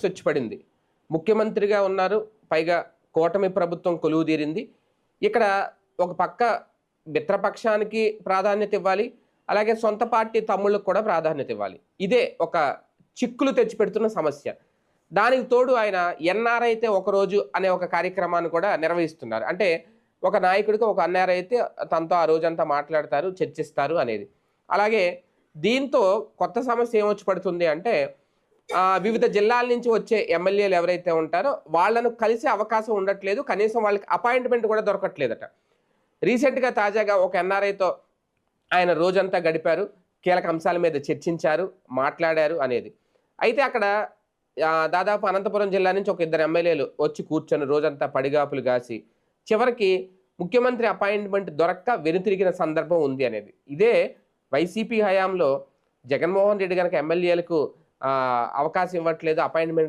సమస్య వచ్చి పడింది. ముఖ్యమంత్రిగా ఉన్నారు, పైగా కూటమి ప్రభుత్వం కొలువుదీరింది. ఇక్కడ ఒక పక్క మిత్రపక్షానికి ప్రాధాన్యత ఇవ్వాలి, అలాగే సొంత పార్టీ తమ్ముళ్ళకు కూడా ప్రాధాన్యత ఇవ్వాలి. ఇదే ఒక చిక్కులు తెచ్చిపెడుతున్న సమస్య. దానికి తోడు ఆయన ఎన్ఆర్ఐ అయితే ఒకరోజు అనే ఒక కార్యక్రమాన్ని కూడా నిర్వహిస్తున్నారు. అంటే ఒక నాయకుడికి ఒక ఎన్ఆర్ఐ అయితే తనతో ఆ రోజంతా మాట్లాడతారు, చర్చిస్తారు అనేది. అలాగే దీంతో కొత్త సమస్య ఏమొచ్చి పడుతుంది అంటే వివిధ జిల్లాల నుంచి వచ్చే ఎమ్మెల్యేలు ఎవరైతే ఉంటారో వాళ్ళను కలిసే అవకాశం ఉండట్లేదు. కనీసం వాళ్ళకి అపాయింట్మెంట్ కూడా దొరకట్లేదట. రీసెంట్‌గా తాజాగా ఒక ఎన్ఆర్ఐతో ఆయన రోజంతా గడిపారు, కీలక అంశాల మీద చర్చించారు, మాట్లాడారు అనేది. అయితే అక్కడ దాదాపు అనంతపురం జిల్లా నుంచి ఒక ఇద్దరు ఎమ్మెల్యేలు వచ్చి కూర్చొని రోజంతా పడిగాపులు గాసి చివరికి ముఖ్యమంత్రి అపాయింట్మెంట్ దొరక్క వెనుతిరిగిన సందర్భం ఉంది అనేది. ఇదే వైసీపీ హయాంలో జగన్మోహన్ రెడ్డి గనక ఎమ్మెల్యేలకు అవకాశం ఇవ్వట్లేదు, అపాయింట్మెంట్